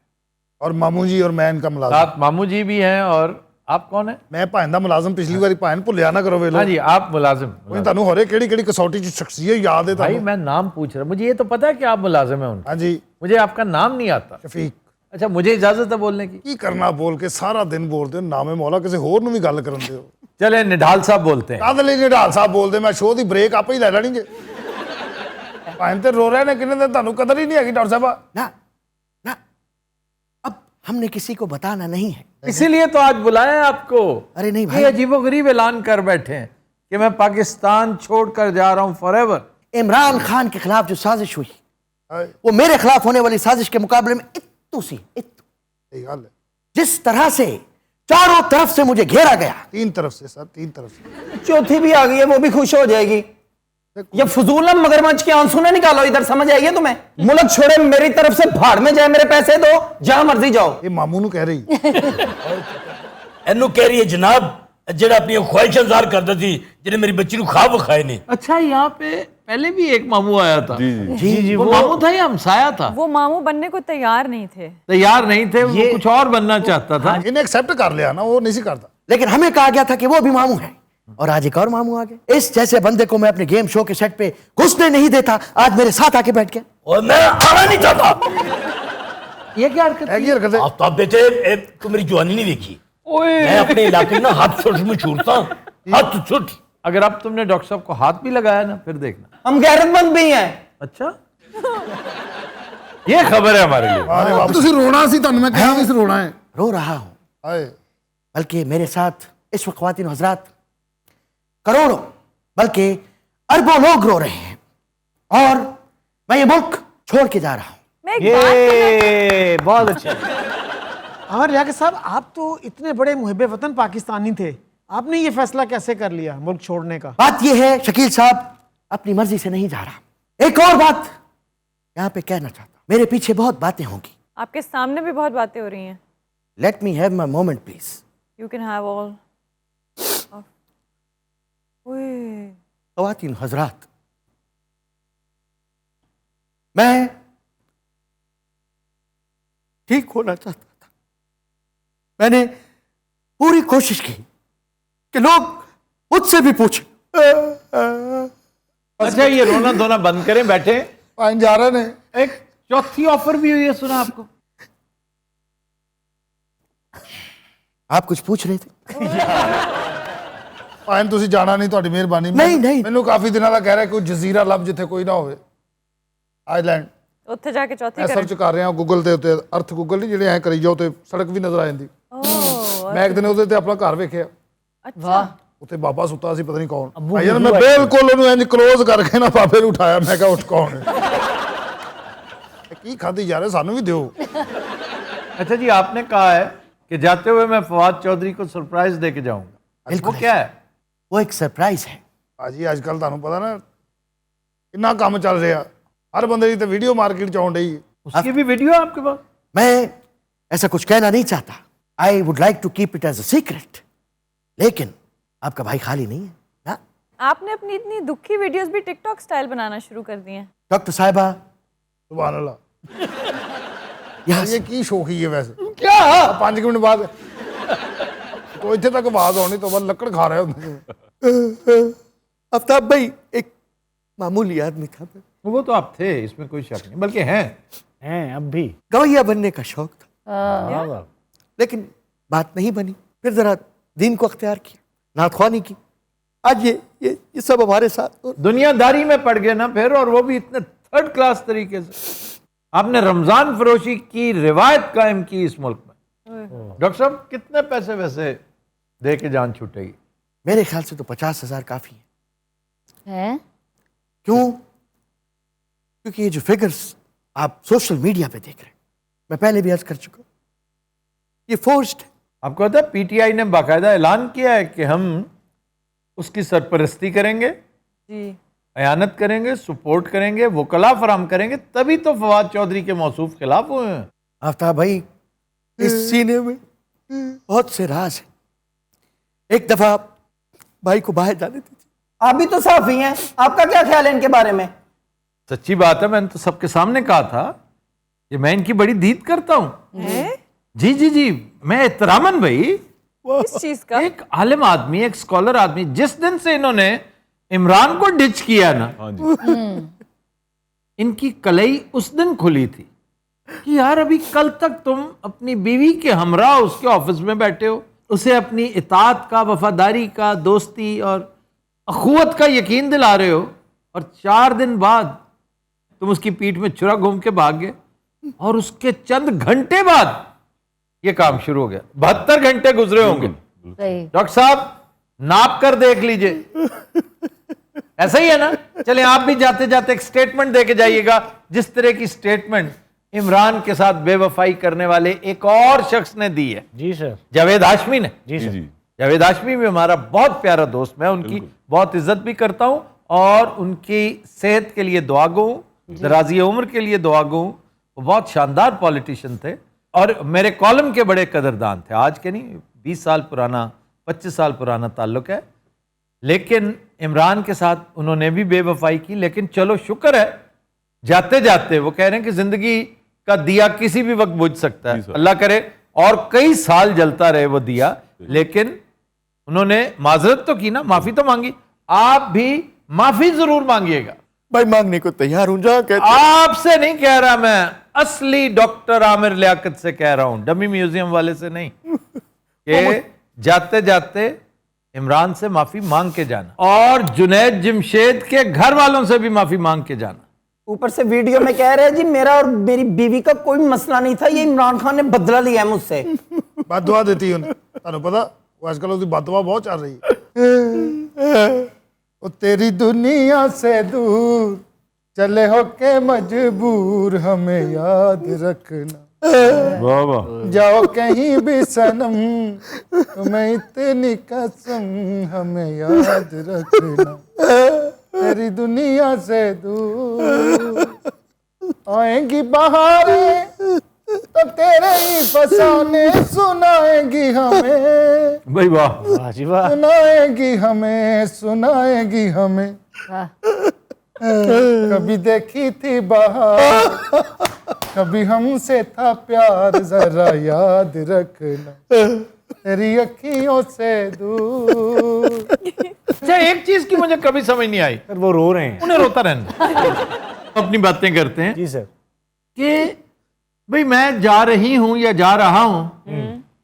और मामू जी और मैं इनका मुलाजिम। साथ मामू जी भी हैं। और आप कौन है? मैं भाइन दा मुलाजिम, पिछली बारी भाइन भुलिया ना करो वेलो। हाँ जी, आप मुलाजिम। ਤੁਹਾਨੂੰ ਹੋਰੇ ਕਿਹੜੀ ਕਿਹੜੀ ਕਸੌਟੀ ਚ ਸ਼ਖਸੀਅਤ याद है भाई मैं नाम पूछ रहा हूँ, मुझे ये तो पता है कि आप मुलाजिम हैं उनका। हाँ जी, मुझे आपका नाम नहीं आता। शफीक। अच्छा, मुझे इजाजत है बोलने की? ਕੀ ਕਰਨਾ बोल के सारा दिन बोलते हो नामे मौला, किसी होर ਨੂੰ ਵੀ ਗੱਲ ਕਰਨ ਦਿਓ। चले निढाल साहब बोलते हैं। ਕਦ ਲਈ ਨਿਢਾਲ ਸਾਹਿਬ ਬੋਲਦੇ, ਮੈਂ ਸ਼ੋਅ ਦੀ ਬ੍ਰੇਕ ਆਪੇ ਹੀ ਲੈ ਲੈਣੀ ਜੇ। ਭਾइन ਤੇ ਰੋ ਰਹੇ ਨੇ ਕਿੰਨੇ ਦਿਨ, ਤੁਹਾਨੂੰ ਕਦਰ ਹੀ ਨਹੀਂ ਹੈਗੀ डॉक्टर साहब। ना ना, अब हमने किसी को बताना नहीं है, इसीलिए तो आज बुलाया है आपको। अरे नहीं भाई, ये अजीबोगरीब ऐलान कर बैठे हैं कि मैं पाकिस्तान छोड़कर जा रहा हूं फॉरएवर। इमरान खान के खिलाफ जो साजिश हुई वो मेरे खिलाफ होने वाली साजिश के मुकाबले में इत्तू सी इत्तू। जिस तरह से चारों तरफ से मुझे घेरा गया, 3 तरफ से सर, 3 तरफ से। चौथी भी आ गई है, वो भी खुश हो जाएगी। ये फजूल मगरमच्छ के आंसू ना निकालो, इधर समझ आइए तुम्हें। मुल्क छोड़े मेरी तरफ से भाड़ में जाए, मेरे पैसे दो, जहां मर्जी जाओ। ये मामू नु कह रही एनू कह रही है जनाब जेड़ा अपनी ख्वाहिशां ज़ाहिर करदा सी, जिन्हें मेरी बच्ची को ख्वाब विखाए ने। अच्छा, यहाँ पे पहले भी एक मामू आया था। जी जी, वो मामू था या हमसाया था? वो मामू बनने को तैयार नहीं थे। तैयार नहीं थे, वो कुछ और बनना चाहता था। इन्हें एक्सेप्ट कर लिया ना, वो नहीं सी करता। लेकिन हमें कहा गया था कि वो भी मामू है, और आज एक और मामू आ गए। इस जैसे बंदे को मैं अपने गेम शो के सेट पे घुसने नहीं देता, आज मेरे साथ आके बैठ गया। और मैं आना नहीं चाहता। ये क्या हरकत है? आफ्ताब बेटे, तू मेरी जवानी नहीं देखी। मैं अपने इलाके ना हाथ छुट में छूटता, हाथ छुट। अगर अब तुमने डॉक्टर साहब को हाथ भी लगाया ना, फिर देखना। हम गैरतमंद भी हैं। अच्छा, ये खबर है हमारे लिए। अरे बाप, ਤੁਸੀਂ ਰੋਣਾ ਸੀ, ਤੁਹਾਨੂੰ ਮੈਂ ਕਿਹਾ ਵੀ ਰੋਣਾ है। रो रहा हूं, हाय, बल्कि मेरे साथ इस वक्त ख्वातीन हजरात करोड़ों बल्कि अरबों लोग रो रहे हैं, और मैं ये मुल्क छोड़ के जा रहा हूं। मैं एक बात ये बहुत अच्छा। और लियाकत साहब, आप तो इतने बड़े मुहिब्बे वतन पाकिस्तानी थे, आपने ये फैसला कैसे कर लिया मुल्क छोड़ने का? बात यह है शकील साहब, अपनी मर्जी से नहीं जा रहा। एक और बात यहां पे कहना चाहता हूं, मेरे पीछे बहुत बातें होंगी। आपके सामने भी बहुत बातें हो रही हैं। Let me have my moment please. You can have all. ख्वातीन हजरात, मैं ठीक होना चाहता था। मैंने पूरी कोशिश की कि लोग मुझसे भी पूछे। अच्छा, ये रोना धोना बंद करें, बैठे। भाइन जा रहे ने। एक चौथी ऑफर भी हुई है, सुना आपको? आप कुछ पूछ रहे थे? ਭਾइन ਤੁਸੀਂ ਜਾਣਾ ਨਹੀਂ, ਤੁਹਾਡੀ ਮਿਹਰਬਾਨੀ। ਨਹੀਂ। ਮੈਨੂੰ ਕਾਫੀ ਦਿਨਾਂ ਦਾ ਕਹਿ ਰਿਹਾ ਕੋਈ ਜਜ਼ੀਰਾ ਲੱਭ ਜਿੱਥੇ ਕੋਈ ਨਾ ਹੋਵੇ, ਆਈਲੈਂਡ। ਉੱਥੇ ਜਾ ਕੇ ਚੌਥੀ ਮੈਂ ਸਰਚ ਕਰ ਰਿਹਾ ਗੂਗਲ ਦੇ ਉੱਤੇ, ਅਰਥ ਗੂਗਲ ਨਹੀਂ, ਜਿਹੜੇ ਐ ਕਰੀ ਜਾਓ ਤੇ ਸੜਕ ਵੀ ਨਜ਼ਰ ਆ ਜਾਂਦੀ। ਮੈਂ ਇੱਕ ਦਿਨ ਉਹਦੇ ਤੇ ਆਪਣਾ ਘਰ ਵੇਖਿਆ। ਅੱਛਾ, ਉੱਥੇ ਬਾਬਾ ਸੁੱਤਾ ਸੀ, ਪਤਾ ਨਹੀਂ ਕੌਣ। ਯਾਰ ਮੈਂ ਬਿਲਕੁਲ ਉਹਨੂੰ ਇੰਜ ਕਲੋਜ਼ ਕਰਕੇ ਨਾ ਬਾਬੇ ਨੂੰ ਉਠਾਇਆ, ਮੈਂ ਕਿਹਾ ਉੱਠ ਕੌਣ ਹੈ। ਕੀ ਖਾਦੀ ਜਾ ਰਹੇ, ਸਾਨੂੰ ਵੀ ਦਿਓ। अच्छा जी, आपने कहा है कि जाते हुए मैं फवाद चौधरी को सरप्राइज दे के जाऊंगा। वो क्या है? वो एक सरप्राइज है। ਭਾਜੀ ਅੱਜ ਕੱਲ ਤੁਹਾਨੂੰ ਪਤਾ ਨਾ ਕਿੰਨਾ ਕੰਮ ਚੱਲ ਰਿਹਾ, हर बंदे की तो वीडियो मार्केट च आउण डई है। उसकी भी वीडियो है आपके पास? मैं ऐसा कुछ कहना नहीं चाहता, I would like to keep it as a secret, लेकिन आपका भाई खाली नहीं है ना? आपने अपनी इतनी दुखी वीडियोस भी टिकटॉक स्टाइल बनाना शुरू कर दी हैं। डॉक्टर साहिबा, सुभान अल्लाह, ये की शौकी है वैसे? क्या 5 मिनट बाद तो इतने तक आवाज आनी तो बाद लकड़ खा रहे होंगे। आफ्ताब भाई एक मामूली आदमी था, वो तो आप थे, इसमें कोई शक नहीं, बल्कि हैं अब भी गवैया बनने का शौक था। लेकिन बात नहीं बनी। फिर जरा दीन को अख्तियार किया, नातख्वानी की। आज ये सब हमारे साथ दुनियादारी में पड़ गए ना फिर, और वो भी इतने थर्ड क्लास तरीके से। आपने रमजान फरोशी की रिवायत कायम की इस मुल्क में। डॉक्टर साहब कितने पैसे वैसे दे के जान छूटेगी? मेरे ख्याल से तो 50,000 काफी है। क्यों? क्योंकि ये जो फिगर्स आप सोशल मीडिया पे देख रहे हैं, मैं पहले भी अर्ज कर चुका हूं, ये फोर्स्ड है। आपको पता है पीटीआई ने बाकायदा ऐलान किया है कि हम उसकी सरपरस्ती करेंगे, जी, अयानत करेंगे, सपोर्ट करेंगे, वकला फराम करेंगे, तभी तो फवाद चौधरी के मौसूफ खिलाफ हुए हैं। आफ्ताब भाई, इस सीने में बहुत से राज है। एक दफा भाई को बाहर जाने दीजिए। आप भी तो साफी हैं, आपका क्या ख्याल है इनके बारे में? सच्ची बात है, मैंने तो सबके सामने कहा था कि मैं इनकी बड़ी दीद करता हूं। जी जी जी, मैं एहतरामन भाई, किस चीज का? एक आलिम आदमी, एक स्कॉलर आदमी, जिस दिन से इन्होंने इमरान को डिच किया ना, इनकी कलई उस दिन खुली थी कि यार अभी कल तक तुम अपनी बीवी के हमरा उसके ऑफिस में बैठे हो, उसे अपनी इताअत का, वफादारी का, दोस्ती और अखुवत का यकीन दिला रहे हो, और 4 दिन बाद तुम उसकी पीठ में छुरा घूम के भाग गए, और उसके चंद घंटे बाद ये काम शुरू हो गया। 72 घंटे गुजरे होंगे। डॉक्टर साहब नाप कर देख लीजिए, ऐसा ही है ना? चले आप भी जाते जाते एक स्टेटमेंट दे के जाइएगा, जिस तरह की स्टेटमेंट इमरान के साथ बेवफाई करने वाले एक और शख्स ने दी है। जी सर। जावेद हाशमी ने। जी सर। जावेद हाशमी भी हमारा बहुत प्यारा दोस्त, मैं उनकी बहुत इज्जत भी करता हूं, और उनकी सेहत के लिए दुआ गो, दराजी उम्र के लिए दुआ गो। वो बहुत शानदार पॉलिटिशियन थे और मेरे कॉलम के बड़े कदरदान थे। आज के नहीं, 20 साल पुराना, 25 साल पुराना ताल्लुक है। लेकिन इमरान के साथ उन्होंने भी बेवफाई की, लेकिन चलो शुक्र है, जाते जाते वो कह रहे हैं कि जिंदगी का दिया किसी भी वक्त बुझ सकता है, अल्लाह करे और कई साल जलता रहे वो दिया। लेकिन उन्होंने माजरत तो की ना, माफी तो मांगी। आप भी माफी जरूर मांगिएगा। भाई मांगने को तैयार हूं, जहां कहते आपसे नहीं कह रहा मैं, असली डॉक्टर आमिर लियाकत से कह रहा हूं, डमी म्यूजियम वाले से नहीं, कि जाते जाते इमरान से माफी मांग के जाना, और जुनैद जमशेद के घर वालों से भी माफी मांग के जाना। ऊपर से वीडियो में कह रहे हैं जी मेरा और मेरी बीवी का कोई मसला नहीं था, ये इमरान खान ने बदला लिया है मुझसे। बददुआ देती उन्हें, तुहानू पता वो आजकल उसकी बददुआ बहुत चल रही है। ओ तेरी दुनिया से दूर चले हो के मजबूर, हमें याद रखना। वाह वाह। जाओ कहीं भी सनम, तुम्हें इतनी कसम, हमें याद रखना। तेरी दुनिया से दूर आएंगी बहारें, तो तेरे ही फसाने सुनाएंगी हमें। भाई वाह, सुनाएंगी हमें, सुनाएंगी हमें। कभी देखी थी बहार, कभी हमसे था प्यार, जरा याद रखना तेरी अखियों से दूर। अच्छा, एक चीज की मुझे कभी समझ नहीं आई। सर वो रो रहे हैं। उन्हें रोता रहना, अपनी बातें करते हैं। जी सर। कि भाई मैं जा रही हूं या जा रहा हूं,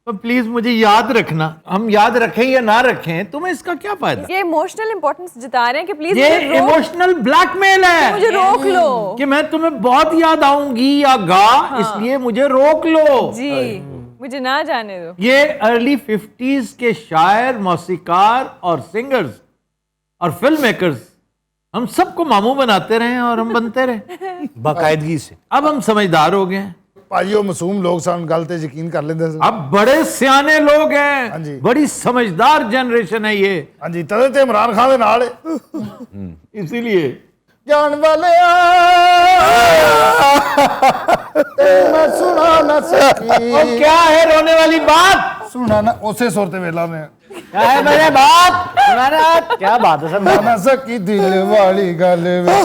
तो प्लीज मुझे याद रखना। हम याद रखें या ना रखें, तुम्हें इसका क्या फायदा? ये इमोशनल इंपॉर्टेंस जता रहे हैं कि प्लीज ये इमोशनल ब्लैकमेल है, मुझे रोक लो कि मैं तुम्हें बहुत याद आऊंगी या गा, इसलिए मुझे रोक लो। जी, मुझे ना जाने दो। ये अर्ली 50s के शायर, मौसीकार और सिंगर्स और फिल्म मेकर्स हम सबको मामू बनाते रहे और हम बनते रहे बाकायदगी से। अब हम समझदार हो गए हैं। भाई वो मासूम लोग सन गल ते यकीन कर लेंदे सन। अब बड़े सियाने लोग हैं। हाँ जी। बड़ी समझदार जनरेशन है ये। हाँ जी, तदे ते इमरान खान दे नाल इसीलिए जान वाले मैं सुना ना सकी। और क्या है रोने वाली बात? सुना ना, उसे सुरते वेला में क्या है मेरे बात? क्या बात है सर? ना सकी दिल वाली गल वे,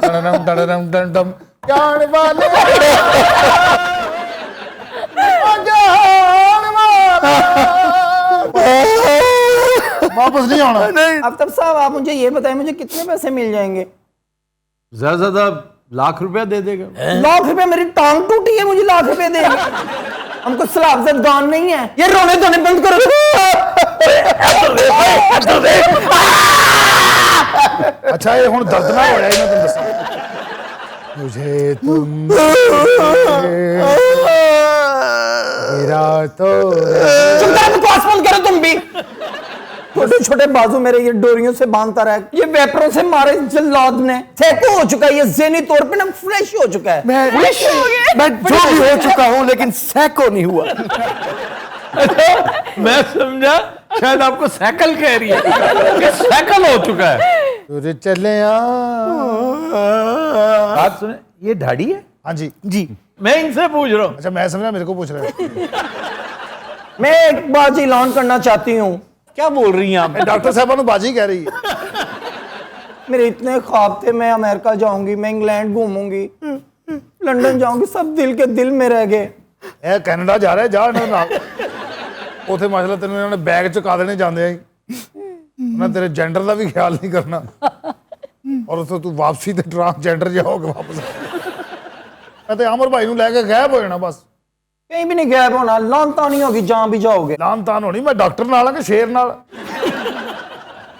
डडम डडम डडम जान वाले वापस नहीं आना। अब तब साहब आप मुझे ये बताएं, मुझे कितने पैसे मिल जाएंगे? ज्यादा से ज्यादा ₹1,00,000 दे देगा। ₹1,00,000? मेरी टांग टूटी है, मुझे ₹1,00,000 देंगे? हमको सलाबजद गान नहीं है। ये रोने धोने बंद करो। अच्छा ये हुण दर्द ना होया मैं तुम दसा मुझे तुम मेरा तो चुप कर, बकवास बंद करो तुम भी। छोटे छोटे बाजू मेरे ये डोरियों से बांधता रहा, ये वेपरों से मारे जल्लाद ने। सैको हो चुका है ये, ज़हनी तौर पे ना फ्रेश हो चुका है। मैं जो भी हो चुका हूं लेकिन सैको नहीं हुआ। मैं समझा शायद आपको साइकिल कह रही है, ये साइकिल हो चुका है। तुझे चले बात सुने, ये ढाड़ी है? हाँ जी जी मैं इनसे पूछ रहा हूँ। अच्छा मैं समझा मेरे को पूछ रहे हो। मैं एक बात ऐलान करना चाहती हूँ। क्या बोल रही हैं आप? डॉक्टर साहब ने बाजी कह रही है। मेरे इतने ख्वाब थे, मैं अमेरिका जाऊंगी, मैं इंग्लैंड घूमूंगी, लंदन जाऊंगी, सब दिल के दिल में रह गए। ए कनाडा जा रहा है, जा ना नाल उथे माशाल्लाह तेन इन्होंने बैग चुका देने जाते हैं, उन्हें तेरे जेंडर का भी ख्याल नहीं करना, और उसे तू वापसी ते ट्रांसजेंडर जाओगे वापस। मैं तो अमर भाई लैके गायब हो जाना बस। कहीं भी नहीं गायब होना, लान तान ही होगी जहां भी जाओगे। लान तान होनी, मैं डॉक्टर नाल हाँ कि शेर नाल।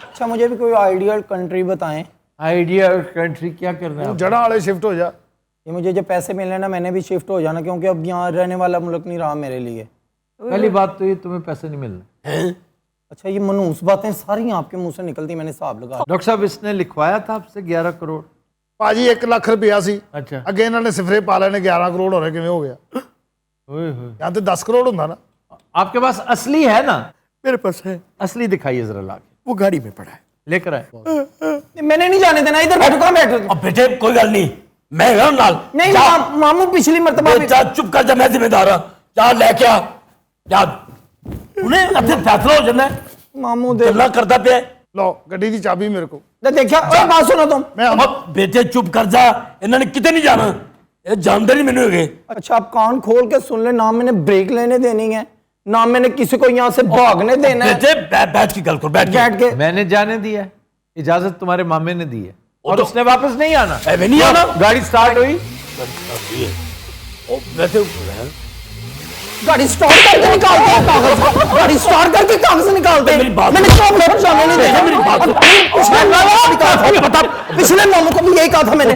अच्छा मुझे भी कोई आइडियल कंट्री बताएं। आइडियल कंट्री क्या करना है? जड़ा वाले शिफ्ट हो जा। ये मुझे जब पैसे मिलने ना मैंने भी शिफ्ट हो जाना, क्योंकि अब यहाँ रहने वाला मुल्क नहीं रहा मेरे लिए। पहली बात तो ये तुम्हें पैसे नहीं मिलने। अच्छा ये मनूस बातें सारी आपके मुंह से निकलती, मैंने हिसाब लगा। डॉक्टर साहब इसने लिखवाया था आपसे 11 करोड़। भाजी 1 लाख रुपया सी, अच्छा अगे इन्होंने सिफरे पा लेने 11 करोड़ हो रहे, किवें हो गया? यहाँ तो 10 करोड़ होता ना। आपके पास असली है ना? मेरे पास है। असली दिखाइए जरा लाके। वो गाड़ी में पड़ा है, लेकर आए। मैंने नहीं जाने देना, इधर बैठो। कहाँ बैठो? अब बेटे कोई गल नहीं, मैं गया नाल। नहीं मामू पिछली मर्तबा बेटा चुप कर जा, मैं जिम्मेदार हाँ। जा लेके आ, जा उन्हें अच्छे फैसला हो जाना है। मामू दे गल्ला करता पे। लो गड्डी की चाबी मेरे को देखा। बात सुनो तुम। अब बेटे चुप कर जा, इन्होंने कितने नहीं जाना, ये जानते नहीं मैंने हुए। अच्छा आप कान खोल के सुन ले, ना मैंने ब्रेक लेने देनी है, ना मैंने किसी को यहाँ से भागने देना है। बेटे बैठ की गल कर, बैठ के। मैंने जाने दिया है, इजाजत तुम्हारे मामे ने दी है, और उसने वापस नहीं आना। नहीं आना। गाड़ी स्टार्ट हुई, वैसे गाड़ी स्टार्ट करके निकालते हैं कागज, गाड़ी स्टार्ट करके कागज निकालते हैं। मैंने कहा जाने नहीं देना। मेरी बात पिछले मामू को भी यही कहा था मैंने,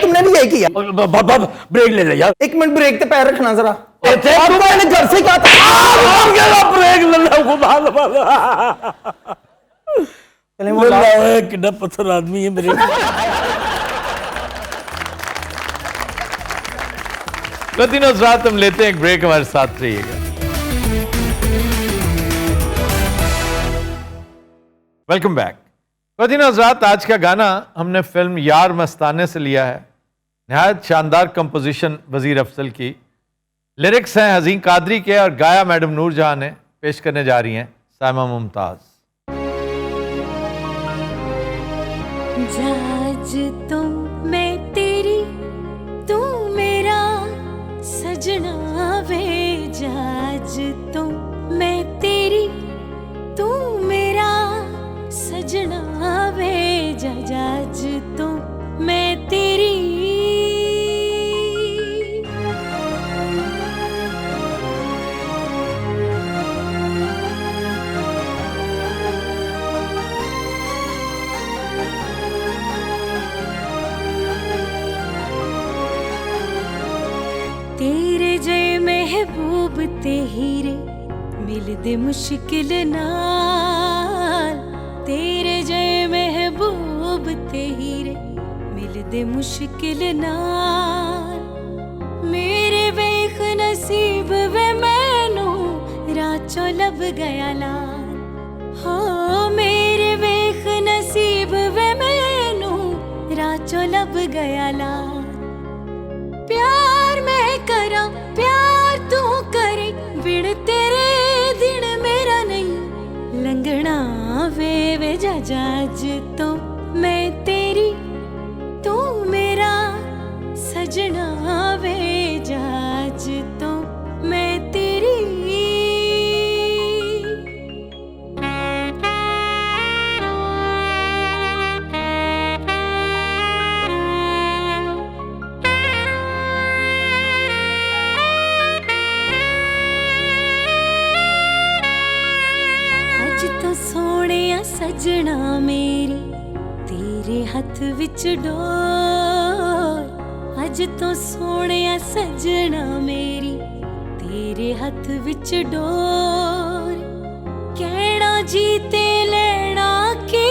तुमने भी यही किया। ब्रेक ले ले यार। 1 मिनट ब्रेक पे पैर रखना जरा। मैंने घर से कहा था ब्रेक ले ले। कितना पत्थर आदमी है मेरे। तीनों रात हम लेते हैं एक ब्रेक, हमारे साथ रहिएगा। Welcome back. तीनों रात आज का गाना हमने फिल्म यार मस्ताने से लिया है। नहायत शानदार कंपोजिशन वजीर अफजल की, लिरिक्स हैं हज़ीन कादरी के और गाया मैडम नूरजहां ने। पेश करने जा रही हैं साइमा मुमताज। जाज तो मैं तेरी, तू मेरा सजना वे। जाज तो मैं तेरी, तू मेरा सजना वे। जाज तो मैं तेरी। तेरे जय महबूब ते हीरे मिलदे मुश्किल नाल। तेरे जय महबूब ते हीरे मिलदे मुश्किल नाल। मेरे वेख नसीब वे मैनू राचो लब गया लाल। हो मेरे वेख नसीब वे मैनू राचो लब गया लाल। प्यार मैं करा प्यार तू करे, बिन तेरे दिन मेरा नहीं लंघना वे। जाज तो मैं तेरी, तू मेरा सजना वे। जाज तो मैं तेरी। हथ विच डोर अज तो सोहणिया सजना मेरी तेरे हथ विच डोर कहना जी ते लेना के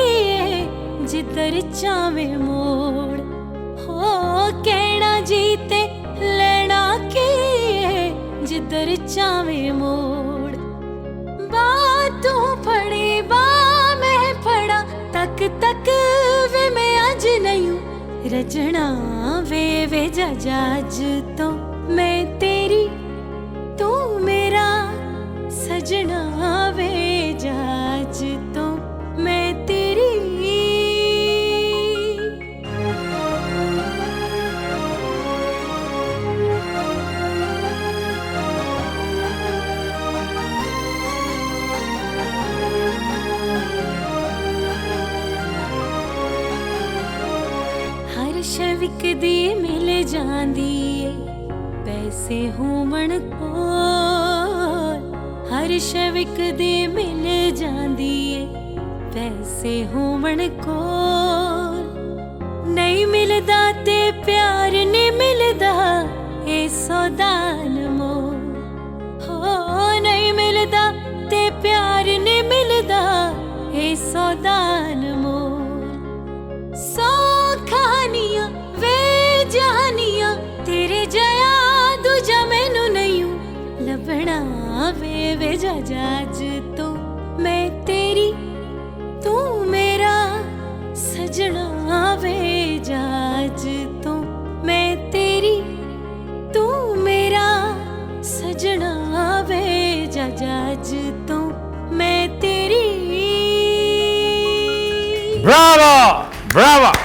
जिधर चावे मोड़ हो कहना जी ते लेना के जिधर चावे मोड़ बातों फड़े बा मैं फड़ा तक तक वे मैं अज नहीं रजना वे जज तो मैं तेरी तू मेरा सजना वे जज तो मैं तेरी शविक दी मिल जांदी पैसे होमण कोल हर शविक दी मिल जांदी पैसे होमण कोल नहीं मिलदा ते प्यार नहीं मिलदा ए सौदान मोल हो नहीं मिलदा ते प्यार नहीं मिलदा ए सौदान मोल सौ कहानियां वे जहानियां तेरे जया दूजा मैनू नहीं लभना वे जज तो मैं तेरी तू मेरा सजना वे जज तो मैं तेरी तू मेरा सजना वे जज तो मैं तेरी ब्रावो ब्रावो